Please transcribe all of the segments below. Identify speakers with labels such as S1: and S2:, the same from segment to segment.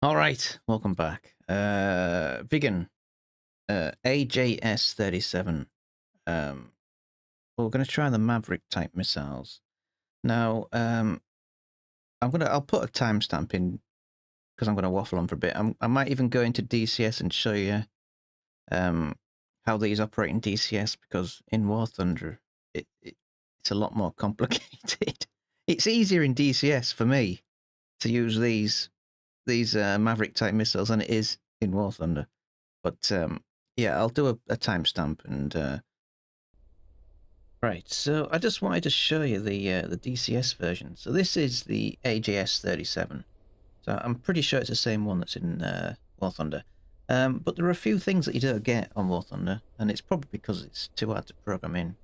S1: All right, welcome back. Vegan, AJS 37. We're going to try the Maverick type missiles. Now, I'll put a timestamp in because I'm going to waffle on for a bit. I might even go into DCS and show you how these operate in DCS, because in War Thunder it's a lot more complicated. It's easier in DCS for me to use these Maverick type missiles than it is in War Thunder. But yeah, I'll do a timestamp and right. So I just wanted to show you the DCS version. So this is the AJS 37. So I'm pretty sure it's the same one that's in War Thunder. But there are a few things that you don't get on War Thunder, and it's probably because it's too hard to program in.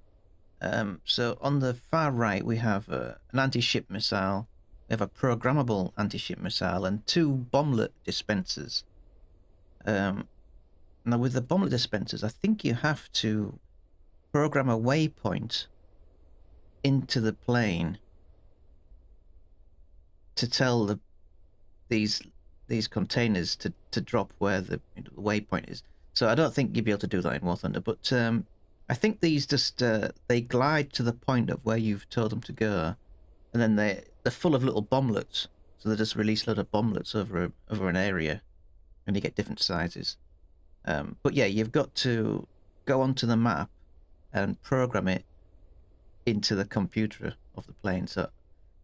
S1: So on the far right, we have an anti-ship missile. We have a programmable anti-ship missile and two bomblet dispensers. Now with the bomblet dispensers, I think you have to program a waypoint into the plane to tell these containers to drop where the waypoint is. So I don't think you'd be able to do that in War Thunder, but I think these just they glide to the point of where you've told them to go, and then they're full of little bomblets. So they just release a lot of bomblets over an area, and you get different sizes. But yeah, you've got to go onto the map and program it into the computer of the plane. So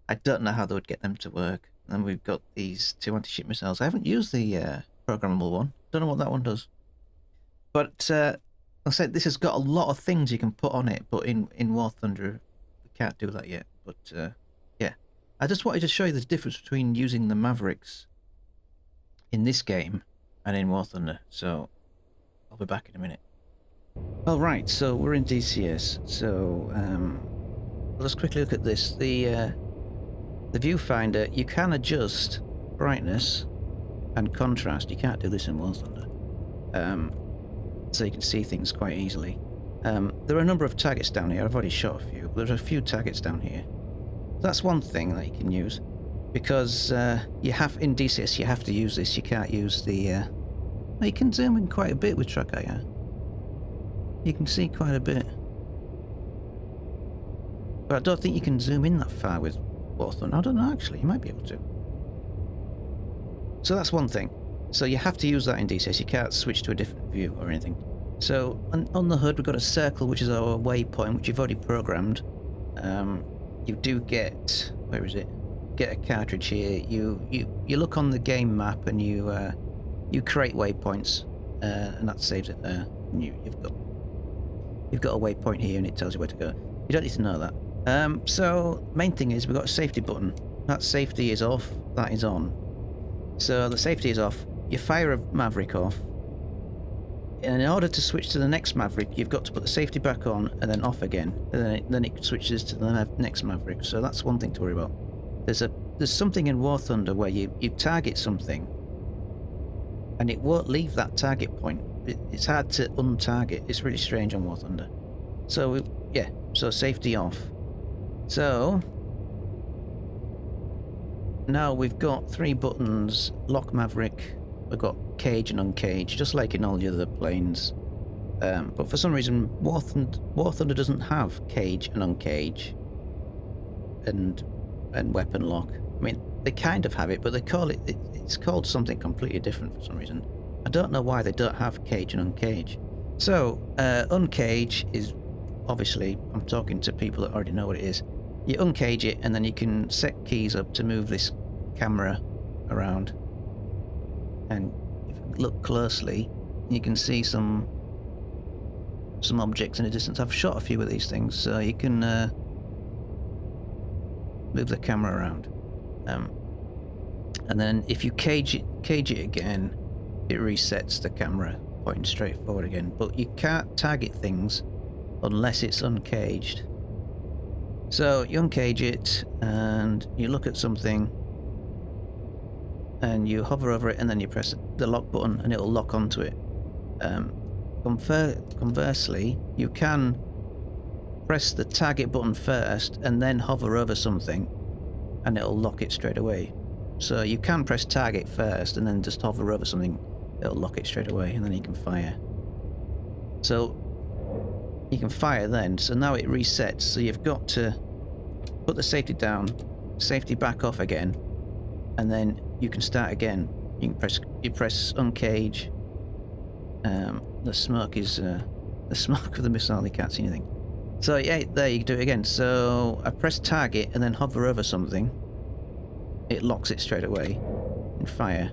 S1: I don't know how they would get them to work. And then we've got these two anti-ship missiles. I haven't used the programmable one. Don't know what that one does. But I said this has got a lot of things you can put on it, but in War Thunder we can't do that yet. But yeah, I just wanted to show you the difference between using the Mavericks in this game and in War Thunder. So I'll be back in a minute. All right, so we're in DCS. So let's quickly look at this. The viewfinder, you can adjust brightness and contrast. You can't do this in War Thunder. So you can see things quite easily. There are a number of targets down here. I've already shot a few, but there's a few targets down here. That's one thing that you can use, because you have in DCS you have to use this. You can't use the. You can zoom in quite a bit with TrackIR. You can see quite a bit, but I don't think you can zoom in that far with War Thunder. I don't know, actually. You might be able to. So that's one thing. So you have to use that in DCS. You can't switch to a different view or anything. So on the hood we've got a circle, which is our waypoint, which you've already programmed. You do get, where is it? Get a cartridge here. You look on the game map and you create waypoints, and that saves it there. And you've got a waypoint here, and it tells you where to go. You don't need to know that. So main thing is we've got a safety button. That safety is off. That is on. So the safety is off. You fire a Maverick off, and in order to switch to the next Maverick, you've got to put the safety back on and then off again, and then it switches to the next Maverick. So that's one thing to worry about. There's something in War Thunder where you target something, and it won't leave that target point. It's hard to untarget. It's really strange on War Thunder. So yeah, so safety off. So now we've got three buttons: lock Maverick. We've got cage and uncage, just like in all the other planes. But for some reason, War Thunder doesn't have cage and uncage and weapon lock. I mean, they kind of have it, but they call it's called something completely different for some reason. I don't know why they don't have cage and uncage. So uncage is, obviously, I'm talking to people that already know what it is. You uncage it, and then you can set keys up to move this camera around. And if you look closely, you can see some objects in the distance. I've shot a few of these things, so you can move the camera around. And then if you cage it again, it resets the camera pointing straight forward again. But you can't target things unless it's uncaged. So you uncage it, and you look at something, and you hover over it, and then you press the lock button, and it'll lock onto it. Conversely, you can press the target button first, and then hover over something, and it'll lock it straight away. So you can press target first and then just hover over something. It'll lock it straight away and then you can fire. So you can fire then. So now it resets. So you've got to put the safety down, safety back off again, and then you can start again. You press uncage. The smoke is the smoke of the missile. You can't see anything. So yeah, there you can do it again. So I press target and then hover over something. It locks it straight away and fire.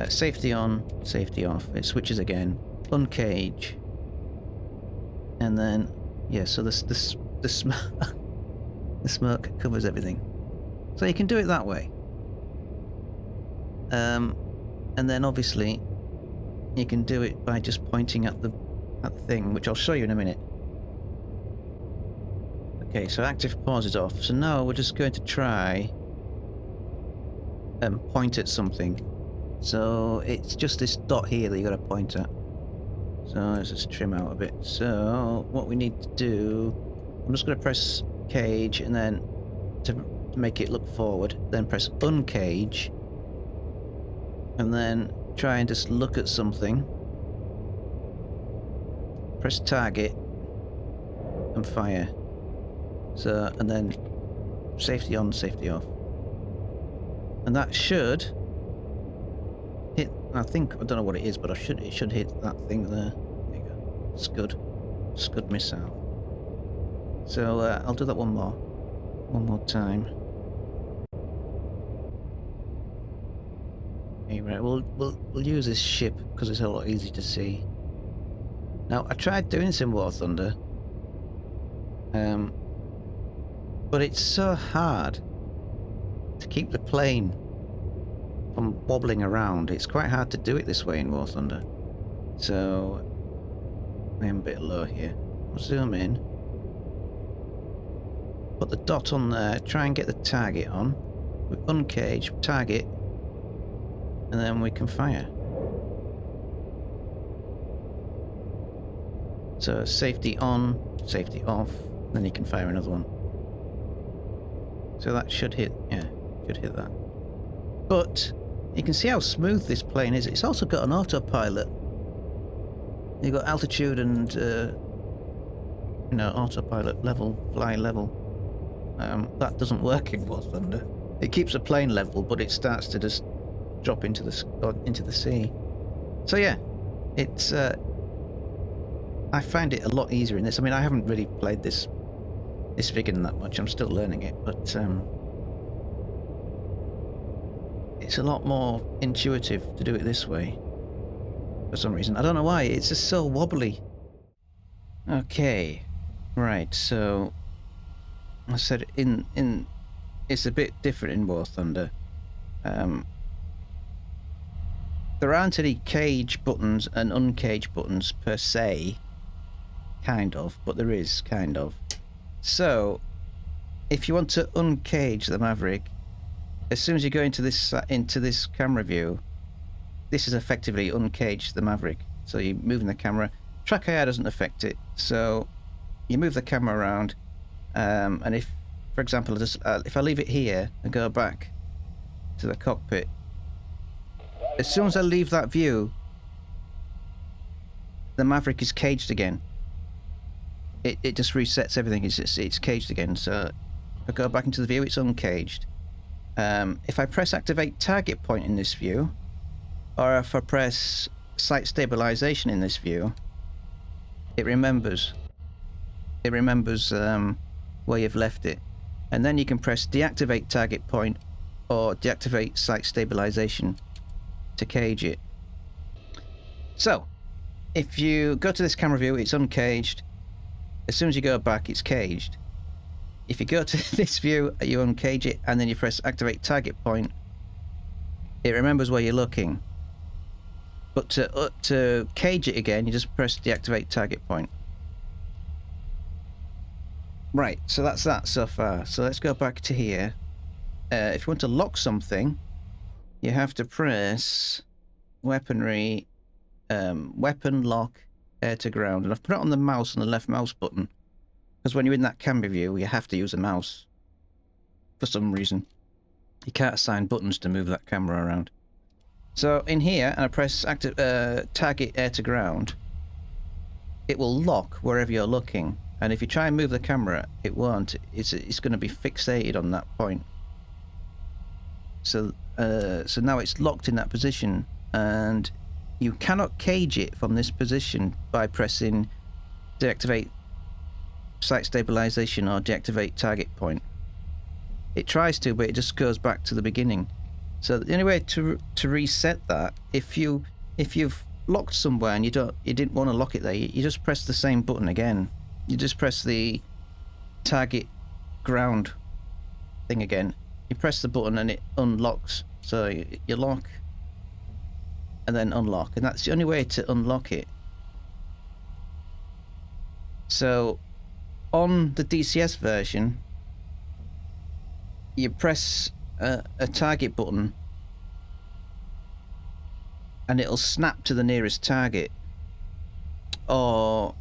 S1: Safety on, safety off. It switches again. Uncage. And then yeah, so the smoke the smoke covers everything. So you can do it that way. And then obviously you can do it by just pointing at the thing, which I'll show you in a minute. Okay, so active pause is off. So now we're just going to try and point at something. So it's just this dot here that you got to point at. So let's just trim out a bit. So what we need to do, I'm just going to press cage and then to make it look forward, then press uncage and then try and just look at something. Press target and fire. So, and then safety on, safety off. And that should hit, I think, I don't know what it is, but it should hit that thing there. There you go. Scud missile. So I'll do that one more time. Okay, right, we'll use this ship because it's a lot easier to see. Now I tried doing this in War Thunder, but it's so hard to keep the plane from wobbling around. It's quite hard to do it this way in War Thunder. So I am a bit low here. I'll zoom in. Put the dot on there, try and get the target on. We uncage, target, and then we can fire. So safety on, safety off, then you can fire another one. So that should hit, yeah, should hit that. But you can see how smooth this plane is. It's also got an autopilot. You've got altitude and, you know, autopilot level, fly level. That doesn't work in War Thunder. It keeps the plane level, but it starts to just drop into the sea. So yeah, it's I find it a lot easier in this. I mean, I haven't really played this figure that much. I'm still learning it, but it's a lot more intuitive to do it this way for some reason. I don't know why. It's just so wobbly. Okay, right. So I said in it's a bit different in War Thunder. There aren't any cage buttons and uncage buttons per se, kind of, but there is, kind of. So, if you want to uncage the Maverick, as soon as you go into this camera view, this is effectively uncaged the Maverick. So you're moving the camera. TrackIR doesn't affect it, so you move the camera around, and if, for example, if I leave it here and go back to the cockpit, as soon as I leave that view, the Maverick is caged again. It just resets everything. It's caged again. So if I go back into the view, it's uncaged. If I press activate target point in this view, or if I press sight stabilization in this view, it remembers. It remembers where you've left it, and then you can press deactivate target point or deactivate sight stabilization to cage it. So if you go to this camera view, it's uncaged. As soon as you go back, it's caged. If you go to this view, you uncage it and then you press activate target point, it remembers where you're looking. But to cage it again, you just press deactivate target point. Right, so that's that so far. So let's go back to here. If you want to lock something, you have to press weaponry, weapon lock, air to ground. And I've put it on the mouse, on the left mouse button, because when you're in that camera view, you have to use a mouse for some reason. You can't assign buttons to move that camera around. So in here, and I press active, target air to ground, it will lock wherever you're looking. And if you try and move the camera, it won't. It's going to be fixated on that point. So so now it's locked in that position, and you cannot cage it from this position by pressing deactivate sight stabilization or deactivate target point. It tries to, but it just goes back to the beginning. So the only way to reset that, if you've locked somewhere and you didn't want to lock it there, you just press the same button again. You just press the target ground thing again. You press the button and it unlocks. So you lock and then unlock, and that's the only way to unlock it. So on the DCS version, you press a target button and it'll snap to the nearest target, or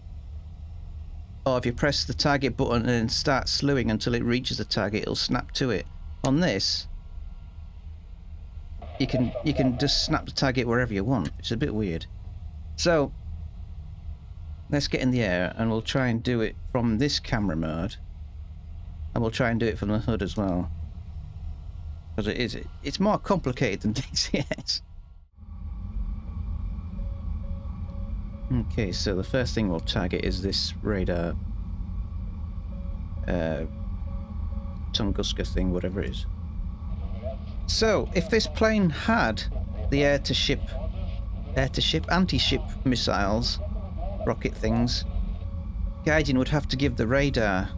S1: if you press the target button and then start slewing until it reaches the target, it'll snap to it. On this, you can just snap the target wherever you want. It's a bit weird. So let's get in the air and we'll try and do it from this camera mode, and we'll try and do it from the hood as well, because it's more complicated than DCS. Okay, so the first thing we'll target is this radar Tunguska thing, whatever it is. So if this plane had the air-to-ship anti-ship missiles, rocket things, Gaijin would have to give the radar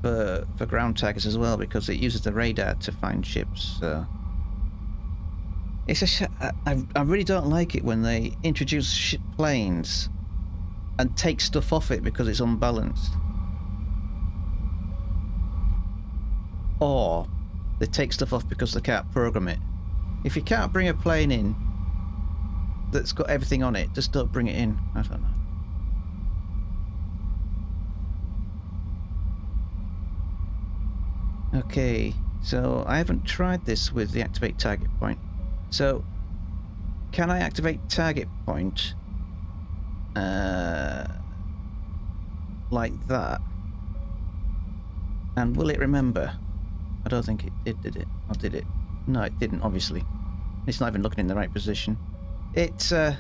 S1: for ground targets as well, because it uses the radar to find ships. So it's I really don't like it when they introduce ship planes and take stuff off it because it's unbalanced, or they take stuff off because they can't program it. If you can't bring a plane in that's got everything on it, just don't bring it in. I don't know. Okay, so I haven't tried this with the activate target point. So, can I activate target point like that? And will it remember? I don't think it did it. Or did it? No, it didn't, obviously. It's not even looking in the right position. It's a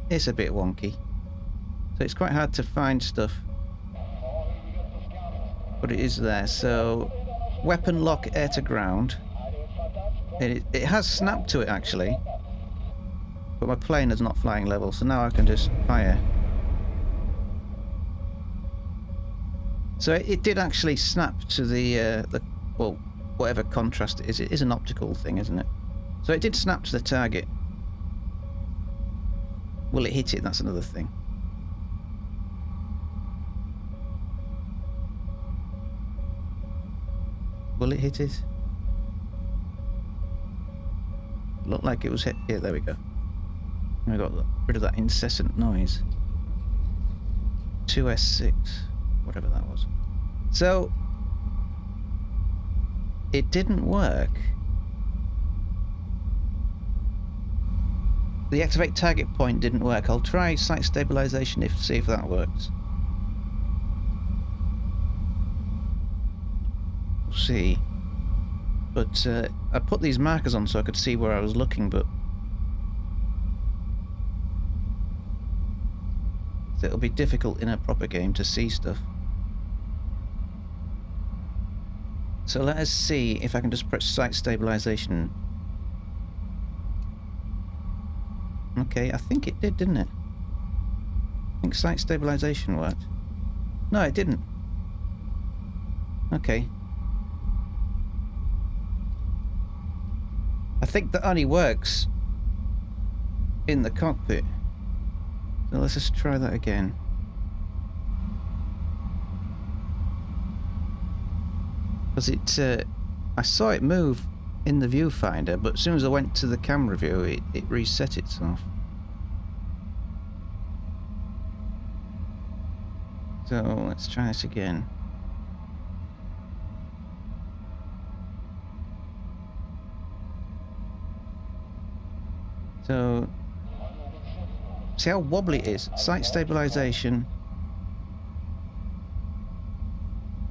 S1: bit wonky. So it's quite hard to find stuff. But it is there. So, weapon lock air to ground. It has snapped to it, actually. But my plane is not flying level, so now I can just fire. So it did actually snap to the well, whatever contrast it is. It is an optical thing, isn't it? So it did snap to the target. Will it hit it? That's another thing. Will it hit it? Looked like it was hit. Yeah, there we go. I got rid of that incessant noise. 2S6, whatever that was. So it didn't work. The activate target point didn't work. I'll try sight stabilization see if that works. We'll see. But I put these markers on so I could see where I was looking, but it'll be difficult in a proper game to see stuff. So let us see if I can just press sight stabilization. Okay, I think it did, didn't it? I think sight stabilization worked. No, it didn't. Okay. I think that only works in the cockpit. So let's just try that again. Because I saw it move in the viewfinder, but as soon as I went to the camera view, it reset itself. So let's try this again. So, see how wobbly it is? Sight stabilization.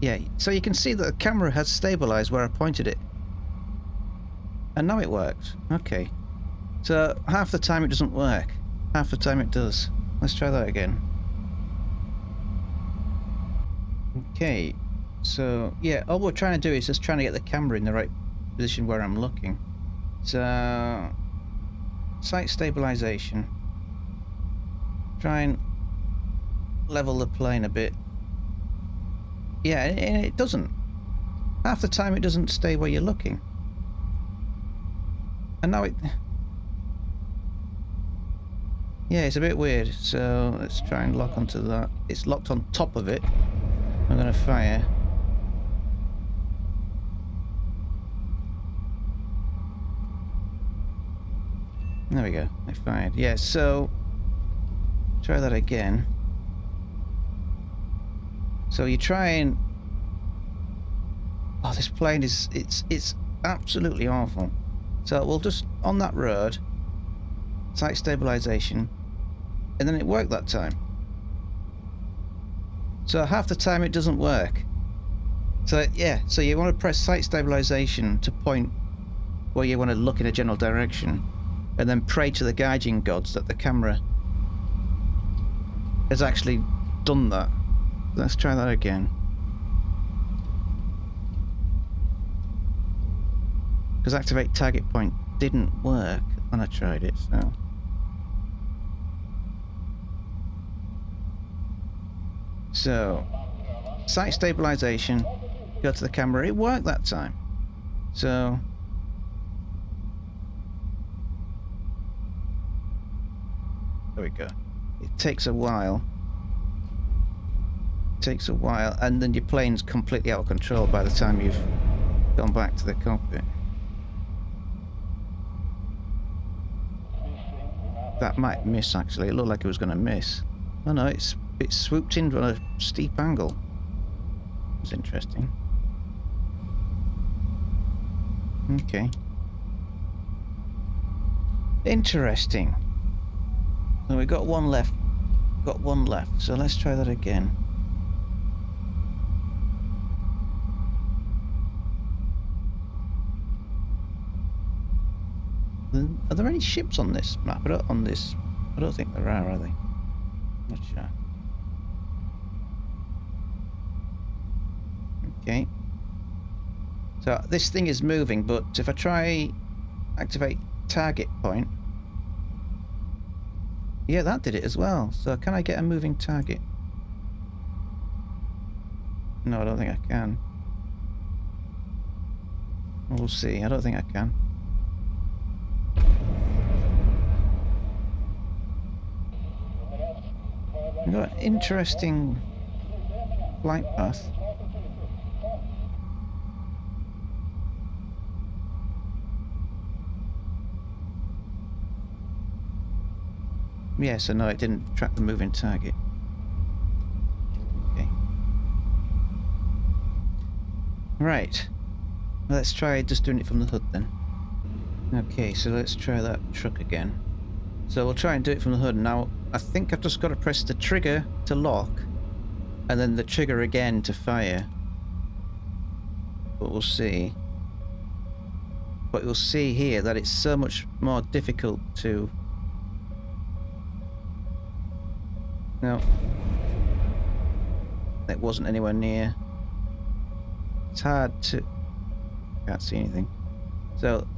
S1: Yeah, so you can see that the camera has stabilized where I pointed it. And now it works. Okay. So, half the time it doesn't work. Half the time it does. Let's try that again. Okay. So, yeah, all we're trying to do is just trying to get the camera in the right position where I'm looking. So, sight stabilization. Try and level the plane a bit. Yeah, and it doesn't. Half the time it doesn't stay where you're looking. And now it... Yeah, it's a bit weird. So let's try and lock onto that. It's locked on top of it. I'm going to fire. There we go. I fired. Yeah, so... Try that again. So you try and... Oh, this plane is... It's absolutely awful. So we'll just... On that road... Sight stabilization. And then it worked that time. So half the time it doesn't work. So yeah, so you want to press sight stabilization to point where you want to look in a general direction. And then pray to the guiding gods that the camera has actually done that. Let's try that again. Because activate target point didn't work when I tried it, so... So, sight stabilization, go to the camera, it worked that time. So... There we go. It takes a while. And then your plane's completely out of control by the time you've gone back to the cockpit. That might miss, actually. It looked like it was going to miss. Oh no, it swooped in on a steep angle. It's interesting. Okay. Interesting. So we got one left. Got one left. So let's try that again. Are there any ships on this map? I don't think there are they? Not sure. Okay. So this thing is moving, but if I try activate target point, yeah, that did it as well. So can I get a moving target? No, I don't think I can. We'll see. I don't think I can. We've got an interesting flight path. Yeah, so no, it didn't track the moving target. Okay. Right. Let's try just doing it from the hood then. Okay, so let's try that truck again. So we'll try and do it from the hood. Now, I think I've just got to press the trigger to lock, and then the trigger again to fire. But we'll see. But you'll see here that it's so much more difficult to... No. It wasn't anywhere near. It's hard to... Can't see anything. So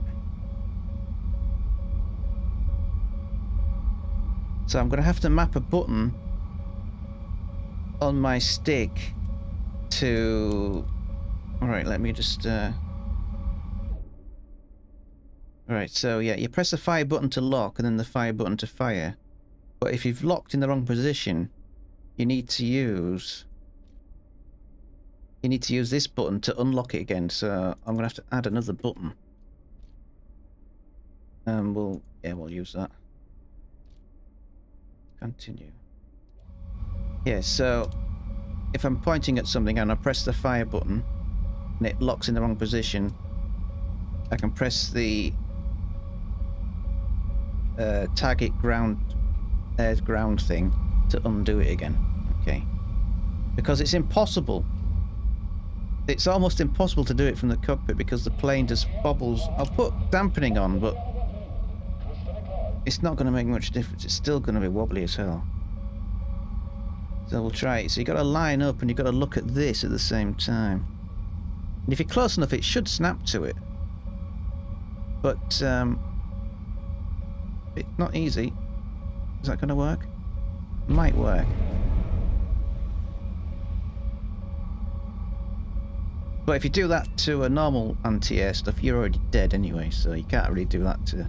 S1: I'm going to have to map a button on my stick to... Alright, let me just... Alright, so yeah, you press the fire button to lock and then the fire button to fire. But if you've locked in the wrong position, you need to use this button to unlock it again. So I'm gonna have to add another button. We'll use that. Continue. Yeah, so if I'm pointing at something and I press the fire button and it locks in the wrong position, I can press the target ground, air ground thing to undo it again. Okay. Because it's impossible. It's almost impossible to do it from the cockpit because the plane just bobbles. I'll put dampening on, but it's not going to make much difference. It's still going to be wobbly as hell. So we'll try it. So you've got to line up and you've got to look at this at the same time. And if you're close enough, it should snap to it. But it's not easy. Is that going to work? Might work. But if you do that to a normal anti-air stuff, you're already dead anyway, so you can't really do that to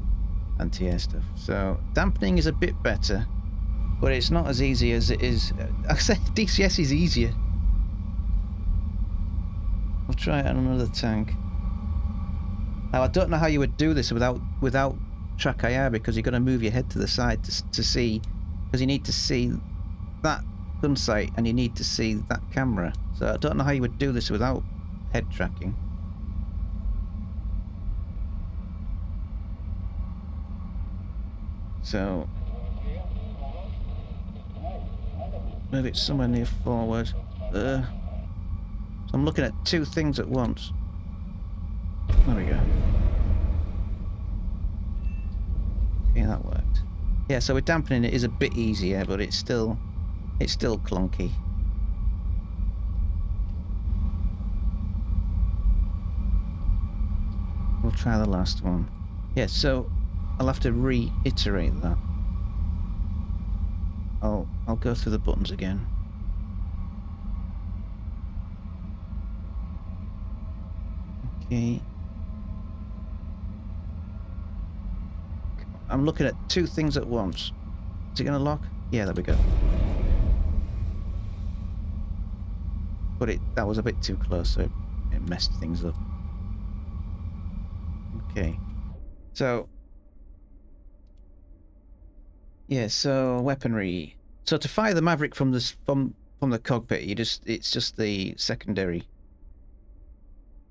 S1: anti-air stuff. So dampening is a bit better, but it's not as easy as it is. I said DCS is easier. I'll try it on another tank. Now I don't know how you would do this without TrackIR, because you've got to move your head to the side to see, because you need to see that gun sight and you need to see that camera. So I don't know how you would do this without head tracking. So maybe it's somewhere near forward. So I'm looking at two things at once. There we go. Okay, that worked. Yeah, so with dampening it is a bit easier, but it's still clunky. We'll try the last one. Yeah, so I'll have to reiterate that. I'll go through the buttons again. Okay. I'm looking at two things at once. Is it going to lock? Yeah, there we go. But that was a bit too close, so it messed things up. Okay. So yeah, so weaponry. So to fire the Maverick from this from the cockpit, it's just the secondary.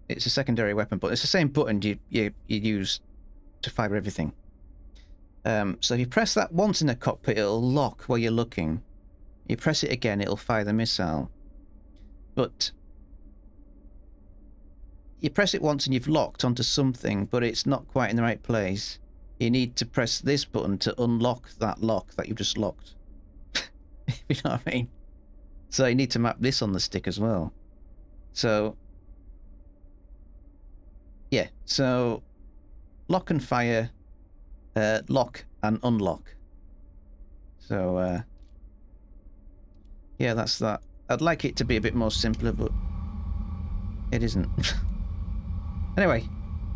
S1: It's a secondary weapon, but it's the same button you use to fire everything. So if you press that once in the cockpit, it'll lock while you're looking. You press it again, it'll fire the missile. But you press it once and you've locked onto something, but it's not quite in the right place. You need to press this button to unlock that lock that you've just locked. You know what I mean? So you need to map this on the stick as well. So yeah, so lock and fire, lock and unlock. So yeah, that's that. I'd like it to be a bit more simpler, but it isn't. Anyway,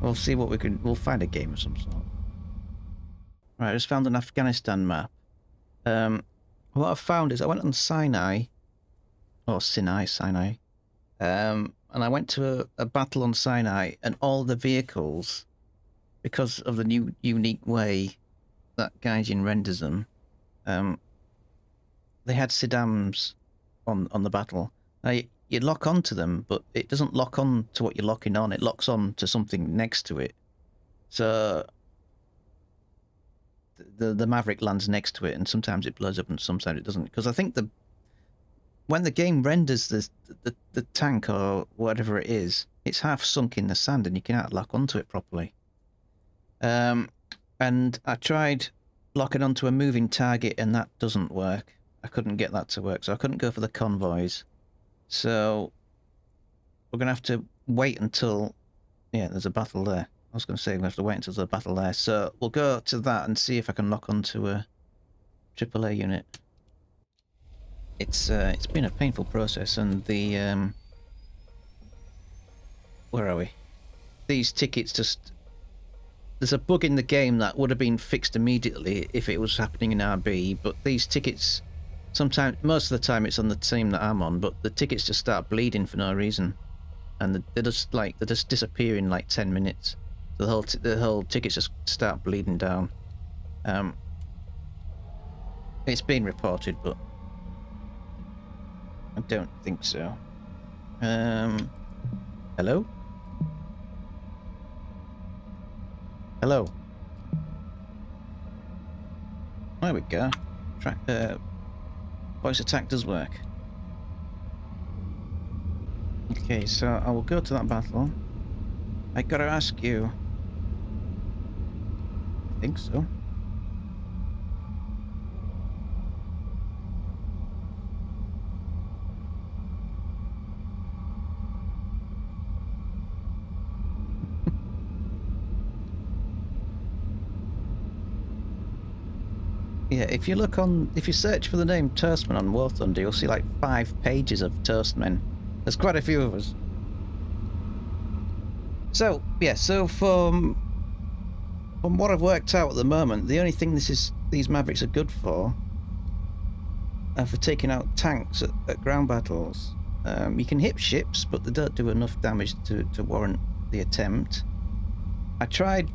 S1: we'll see what we can. We'll find a game of some sort. Right, I just found an Afghanistan map. What I've found is I went on Sinai, or Sinai, and I went to a battle on Sinai, and all the vehicles, because of the new unique way that Gaijin renders them, they had Saddams on the battle. Now, you lock onto them, but it doesn't lock on to what you're locking on. It locks on to something next to it. So the Maverick lands next to it, and sometimes it blows up and sometimes it doesn't. Because I think when the game renders the tank or whatever it is, it's half sunk in the sand and you can't lock onto it properly. And I tried locking onto a moving target and that doesn't work. I couldn't get that to work, so I couldn't go for the convoys. So we're going to have to wait until... Yeah, there's a battle there. I was going to say we have to wait until there's a battle there. So we'll go to that and see if I can lock onto a AAA unit. It's been a painful process, and the... where are we? These tickets just... There's a bug in the game that would have been fixed immediately if it was happening in RB, but these tickets... Sometimes, most of the time it's on the team that I'm on, but the tickets just start bleeding for no reason. And they just disappear in like 10 minutes. The whole tickets just start bleeding down. It's been reported, but I don't think so. Hello? There we go. Voice attack does work. Okay, so I will go to that battle. I gotta ask you. I think so. Yeah, if you search for the name Toastman on Warthunder, you'll see like 5 pages of Toastmen. There's quite a few of us. So, yeah, so from what I've worked out at the moment, the only thing these Mavericks are good for taking out tanks at ground battles. You can hit ships, but they don't do enough damage to warrant the attempt. I tried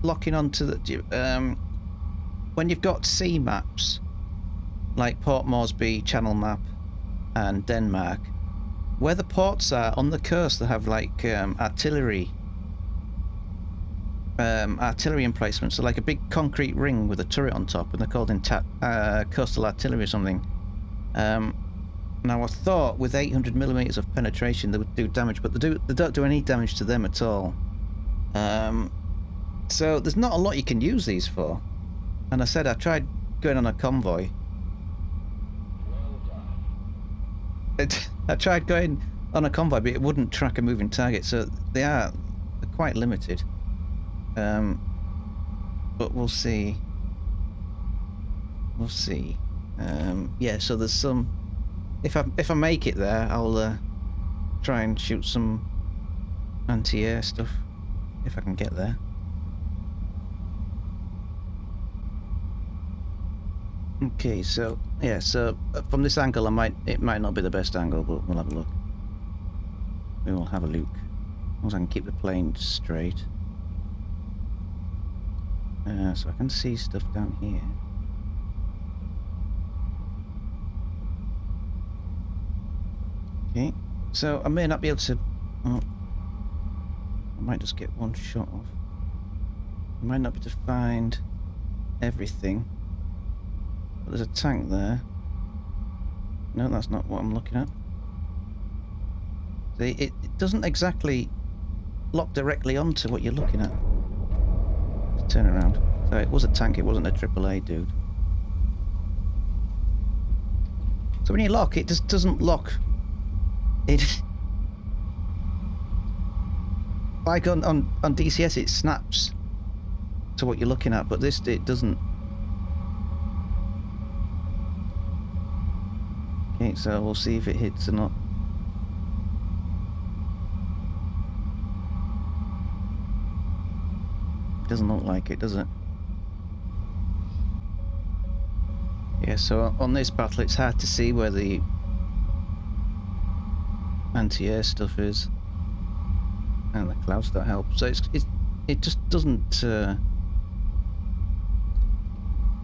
S1: locking onto the when you've got sea maps like Port Moresby, Channel Map and Denmark, where the ports are on the coast, they have like artillery emplacements, so like a big concrete ring with a turret on top, and they're called coastal artillery or something. Now I thought with 800mm of penetration they would do damage, but they don't do any damage to them at all. So there's not a lot you can use these for. And I said I tried going on a convoy. I tried going on a convoy, but it wouldn't track a moving target, so they're quite limited. But we'll see. We'll see. Yeah, so there's some. If I make it there, I'll try and shoot some anti-air stuff if I can get there. Okay, so yeah, so from this angle, it might not be the best angle, but we'll have a look. We will have a look. As long as I can keep the plane straight. So I can see stuff down here. Okay, so I may not be able to. Oh, I might just get one shot off. I might not be able to find everything. But there's a tank there. No, that's not what I'm looking at. See, it doesn't exactly lock directly onto what you're looking at. Let's turn around. So it was a tank, it wasn't a AAA dude. So when you lock, it just doesn't lock. It like on DCS it snaps to what you're looking at, but this it doesn't. Okay, so we'll see if it hits or not. It doesn't look like it, does it? Yeah, so on this battle it's hard to see where the anti-air stuff is, and the clouds don't help. So it just doesn't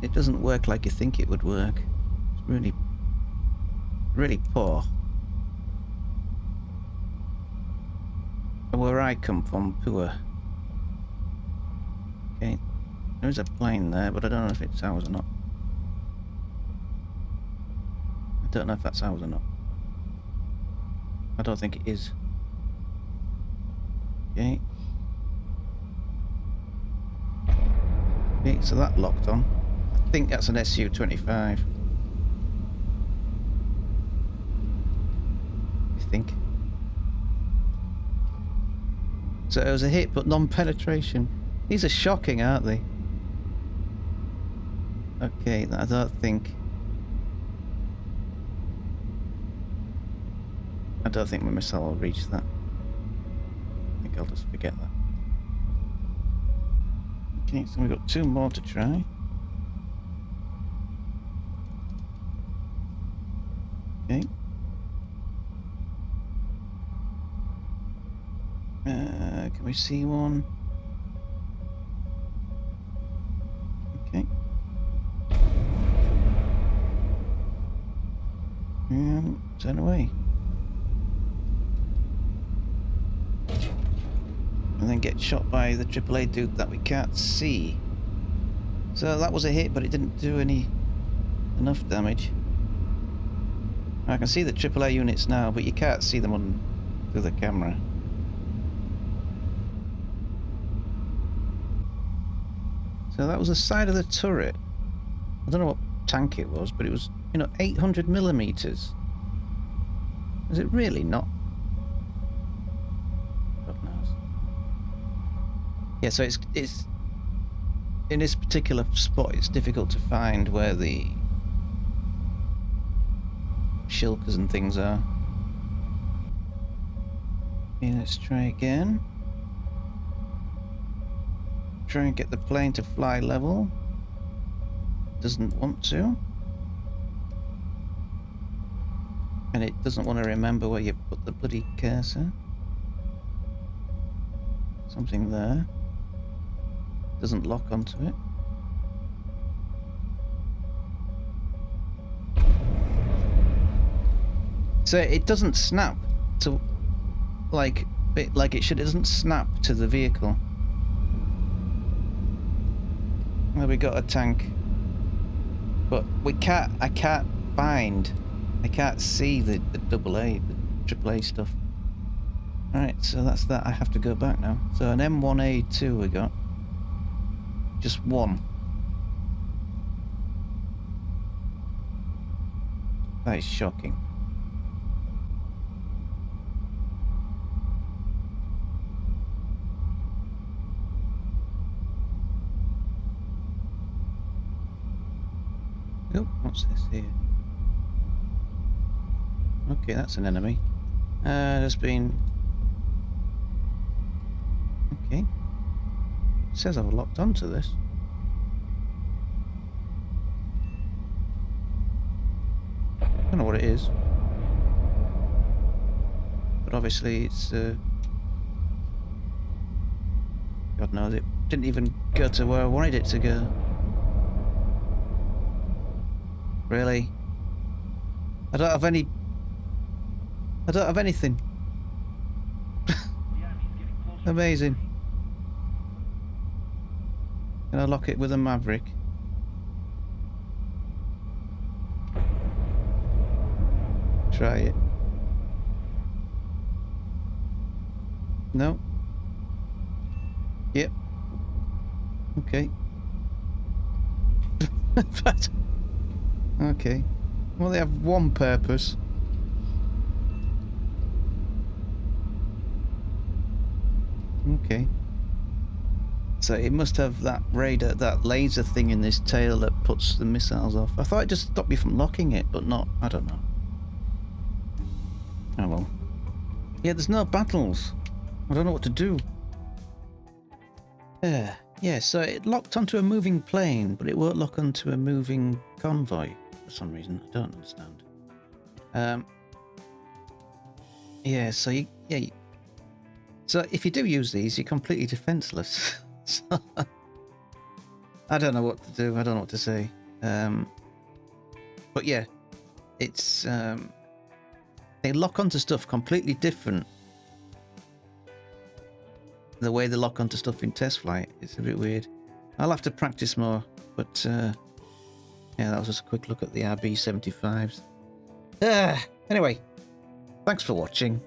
S1: it doesn't work like you think it would work. It's really poor. Where I come from, poor. Okay, there is a plane there, but I don't know if it's ours or not. I don't know if that's ours or not. I don't think it is. Okay. Okay, so that locked on. I think that's an Su-25. I think. So it was a hit, but non-penetration. These are shocking, aren't they? Okay, I don't think my missile will reach that. I think I'll just forget that. Okay, so we've got 2 more to try. Okay. Can we see one? Okay. Turn away. And then get shot by the AAA dude that we can't see. So that was a hit, but it didn't do enough damage. I can see the AAA units now, but you can't see them through the camera. So that was the side of the turret. I don't know what tank it was, but it was, 800 millimeters. Is it really not? God knows. Yeah, so it's in this particular spot, it's difficult to find where the shilkers and things are. Okay, let's try again. Try and get the plane to fly level. Doesn't want to. And it doesn't want to remember where you put the bloody cursor. Something there. Doesn't lock onto it. So it doesn't snap to like it should. It doesn't snap to the vehicle. Well, we got a tank, but I can't see the AA, the AAA stuff. Alright, so that's that. I have to go back now. So an M1A2 we got. Just one. That is shocking. Oh, what's this here? Okay, that's an enemy. There's been... Okay. It says I've locked onto this. I don't know what it is. But obviously it's... God knows, it didn't even go to where I wanted it to go. Really? I don't have anything. Amazing. Can I lock it with a Maverick? Try it. No. Yep. Okay. Okay. Well, they have one purpose. Okay. So it must have that radar, that laser thing in this tail that puts the missiles off. I thought it just stopped me from locking it, but not. I don't know. Oh well. Yeah, there's no battles. I don't know what to do. Yeah, so it locked onto a moving plane, but it won't lock onto a moving convoy for some reason. I don't understand. Yeah, so so if you do use these, you're completely defenseless. So, I don't know what to do. I don't know what to say. But yeah, it's they lock onto stuff completely different. The way they lock onto stuff in test flight, it's a bit weird. I'll have to practice more. But yeah, that was just a quick look at the RB75s. Anyway, thanks for watching.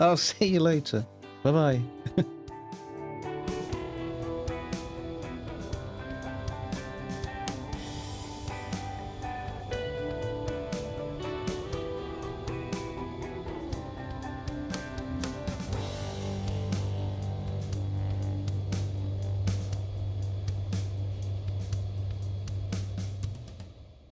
S1: I'll see you later. Bye bye.